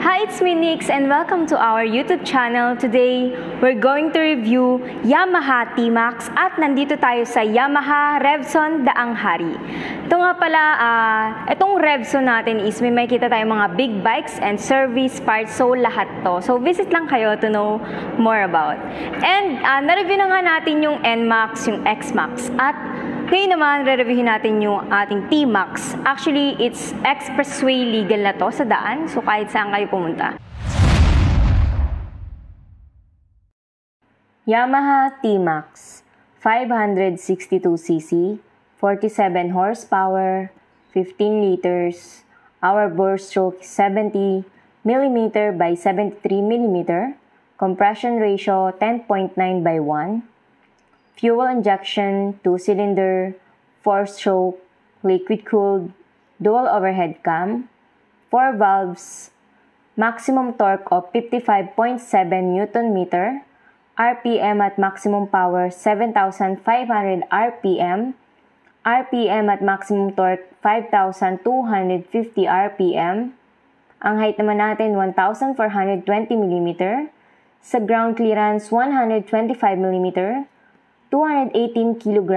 Hi, it's me Nix and welcome to our YouTube channel. Today, we're going to review Yamaha T-Max at nandito tayo sa Yamaha Revson Daang Hari. Ito nga pala, itong Revson natin is may makita tayong mga big bikes and service parts, so lahat to. So visit lang kayo to know more about. And na-review na nga natin yung NMAX, yung XMAX at ngayon naman, re-reviewin natin yung ating T-Max. Actually, it's expressway legal na to sa daan. So, kahit saan kayo pumunta. Yamaha T-Max 562cc, 47 horsepower, 15 liters. Our bore stroke is 70 mm by 73 mm. Compression ratio 10.9/1. Fuel injection, 2-cylinder, 4-stroke, liquid-cooled, dual overhead cam, 4 valves, maximum torque of 55.7 Nm, RPM at maximum power 7,500 RPM, RPM at maximum torque 5,250 RPM, ang height naman natin 1,420 mm, sa ground clearance 125 mm, 218 kg,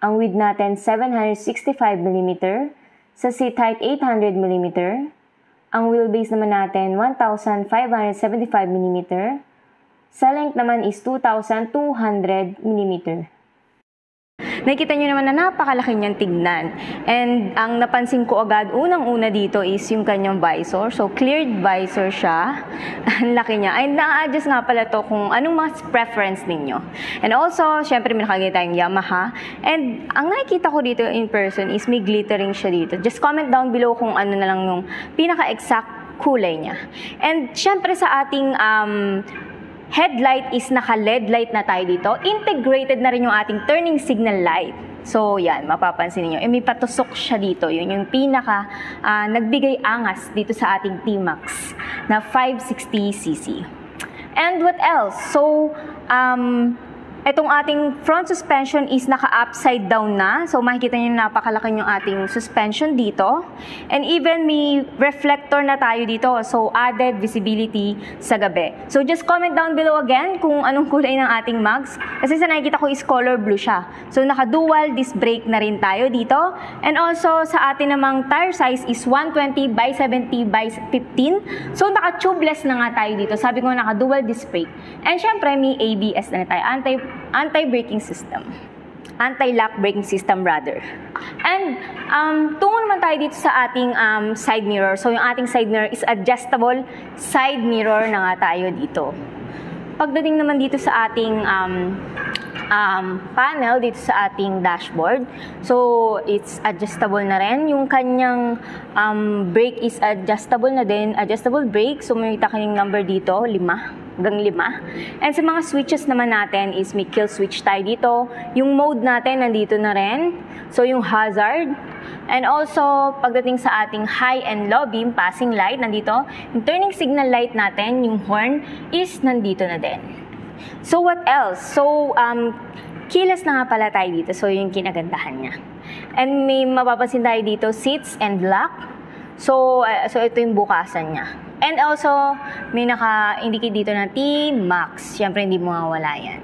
ang width natin 765 mm, sa seat height 800 mm, ang wheelbase naman natin 1,575 mm, sa length naman is 2,200 mm. Nakikita nyo naman na napakalaki niyang tignan. And ang napansin ko agad, unang-una dito is yung kanyang visor. So, cleared visor siya. Ang laki niya. Ay, na-adjust nga pala to kung anong mas preference ninyo. And also, syempre may nakagita tayong Yamaha. And ang nakikita ko dito in person is may glittering siya dito. Just comment down below kung ano na lang yung pinaka-exact kulay niya. And syempre sa ating headlight is naka-LED light na tayo dito. Integrated na rin yung ating turning signal light. So, yan, mapapansin niyo. May patusok siya dito. Yun yung pinaka nagbigay angas dito sa ating T-Max na 560cc. And what else? So, itong ating front suspension is naka-upside down na. So, makikita niyo napakalaki yung ating suspension dito. And even may reflector na tayo dito. So, added visibility sa gabi. So, just comment down below again kung anong kulay ng ating mags. Kasi sa nakikita ko is color blue siya. So, naka-dual disc brake na rin tayo dito. And also, sa atin namang tire size is 120 by 70 by 15. So, naka-tubeless na nga tayo dito. Sabi ko naka-dual disc brake. And syempre, may ABS na tayo. Anti-braking system. Anti-lock braking system rather. And tungo naman tayo dito sa ating side mirror. So yung ating side mirror is adjustable side mirror na nga tayo dito. Pagdating naman dito sa ating panel dito sa ating dashboard. So, it's adjustable na rin. Yung kanyang brake is adjustable na din. Adjustable brake. So, may kita kanyang number dito, 5 hanggang 5. And sa mga switches naman natin is may kill switch tayo dito. Yung mode natin nandito na rin. So, yung hazard. And also, pagdating sa ating high and low beam passing light, nandito. Yung turning signal light natin, yung horn, is nandito na din. So, what else? So, keyless na nga pala tayo dito. So, yung kinagandahan niya. And may mapapansin tayo dito, seats and lock. So ito yung bukasan niya. And also, may naka-indicate dito na T-Max. Siyempre, hindi mo mawala yan.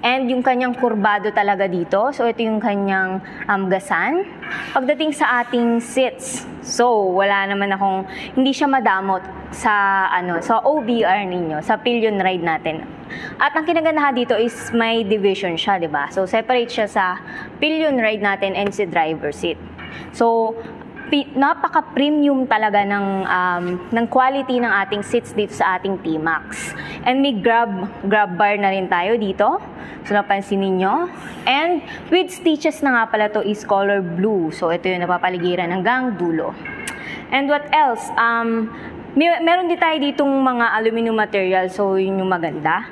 And yung kanyang kurbado talaga dito. So, ito yung kanyang gasan. Pagdating sa ating seats, so, wala naman akong, hindi siya madamot sa, sa OBR ninyo, sa pillion ride natin. At ang kinagandahan dito is may division siya, di ba? So, separate siya sa pillion ride natin and sa driver seat. So, napaka-premium talaga ng quality ng ating seats dito sa ating T-Max. And may grab bar na rin tayo dito. So, napansin ninyo. And with stitches na nga pala to is color blue. So, ito yung napapaligiran hanggang dulo. And what else? Meron din tayo ditong mga aluminum material. So, yun yung maganda.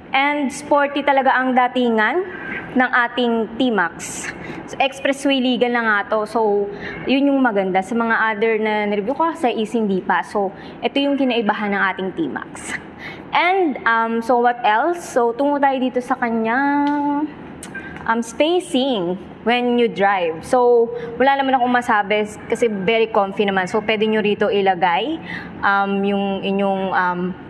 And sporty talaga ang datingan ng ating T-Max. So, expressway legal na nga to. So, yun yung maganda. Sa mga other na review ko, sa is hindi pa. So, ito yung kinaibahan ng ating T-Max. And, so what else? So, tungo tayo dito sa kanyang spacing when you drive. So, wala naman akong masabi kasi very comfy naman. So, pwede nyo rito ilagay yung inyong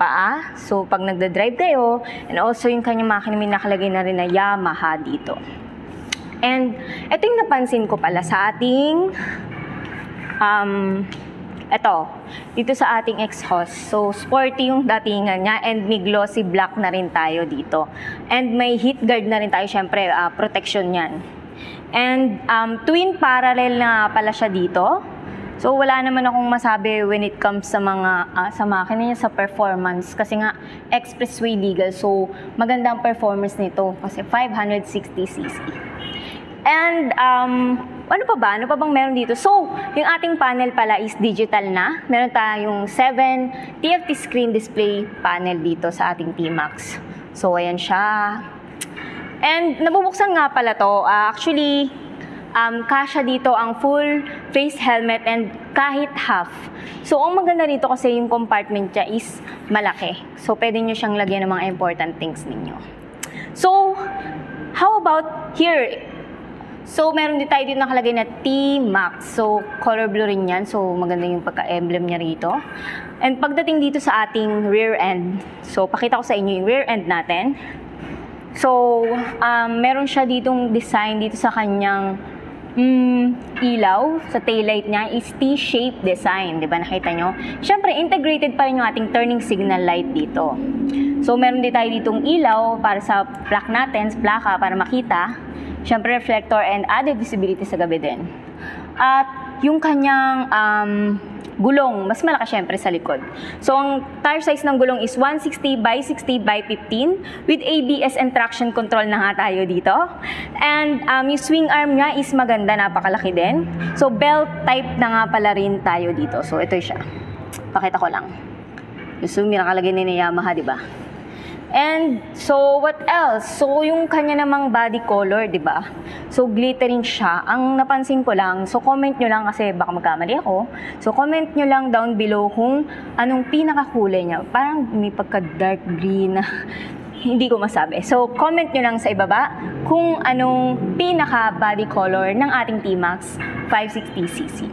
paa. So, pag nagda-drive kayo, and also yung kanyang makina may nakalagay na rin na Yamaha dito. And, ito yung napansin ko pala sa ating dito sa ating exhaust. So, sporty yung datingan niya and may glossy black na rin tayo dito. And may heat guard na rin tayo, syempre, protection yan. And twin parallel na pala siya dito. So, wala naman akong masabi when it comes sa mga sa makina niya, sa performance. Kasi nga, expressway legal. So, maganda ang performance nito kasi 560cc. And, ano pa ba? Ano pa bang meron dito? So, yung ating panel pala is digital na. Meron tayong 7 TFT screen display panel dito sa ating T-Max. So, ayan siya. And, nabubuksan nga pala to. Actually, kasya dito ang full face helmet and kahit half. So, ang maganda dito kasi yung compartment niya is malaki. So, pwede nyo siyang lagyan ng mga important things ninyo. So, how about here? So, meron din tayo dito nakalagay na T-Max. So, color blue rin yan. So, maganda yung pagka-emblem niya rito. And pagdating dito sa ating rear end, so, pakita ko sa inyo yung rear end natin. So, meron siya ditong design dito sa kanyang ilaw. Sa taillight niya is T-shaped design. Diba? Nakita nyo? Siyempre, integrated pa rin yung ating turning signal light dito. So, meron din tayo ditong ilaw para sa plaque natin, sa plaka, para makita. Siyempre, reflector and added visibility sa gabi din. At yung kanyang gulong, mas malaki siyempre sa likod. So, ang tire size ng gulong is 160 by 60 by 15 with ABS and traction control na nga tayo dito. And yung swing arm niya is maganda, napakalaki din. So, belt type na nga pala rin tayo dito. So, ito siya. Pakita ko lang. So, may nakalagay na yung Yamaha, di ba? And so, what else? So, yung kanya namang body color, di ba? So, glittering siya. Ang napansin ko lang, so comment nyo lang kasi baka magkamali ako. So, comment nyo lang down below kung anong pinakakulay niya. Parang may pagka-dark green na hindi ko masabi. So, comment nyo lang sa ibaba kung anong pinaka-body color ng ating T-Max 560cc.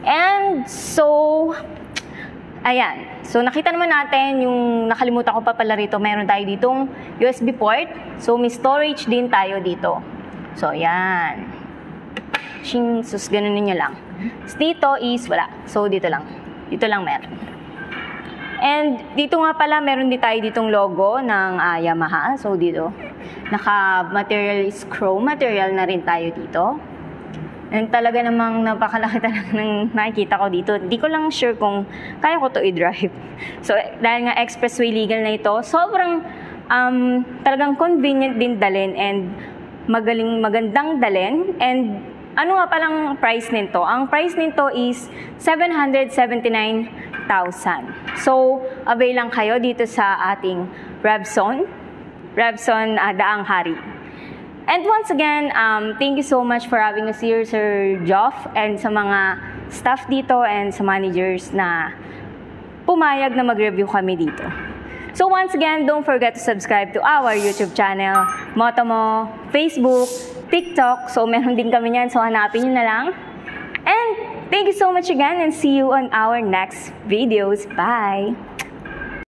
And so, ayan. So, nakita naman natin yung nakalimutan ko pa pala rito. Meron tayo ditong USB port. So, may storage din tayo dito. So, ayan. Sus, ganun nyo lang. So, dito is wala. So, dito lang. Dito lang meron. And dito nga pala, meron din tayo ditong logo ng Yamaha. So, dito. Naka-material is chrome material na rin tayo dito. And talaga namang napakalaki talaga ng nakikita ko dito. Hindi ko lang sure kung kaya ko to i-drive. So, dahil nga expressway legal na ito, sobrang talagang convenient din dalhin and magandang dalhin. And ano nga palang price nito? Ang price nito is 779,000. So, avail lang kayo dito sa ating Revson Daang Hari. And once again, thank you so much for having us here, Sir Joff, and sa mga staff dito and sa managers na pumayag na mag-review kami dito. So once again, don't forget to subscribe to our YouTube channel, Motomo, Facebook, TikTok. So meron din kami niyan, so hanapin nyo na lang. And thank you so much again and see you on our next videos. Bye!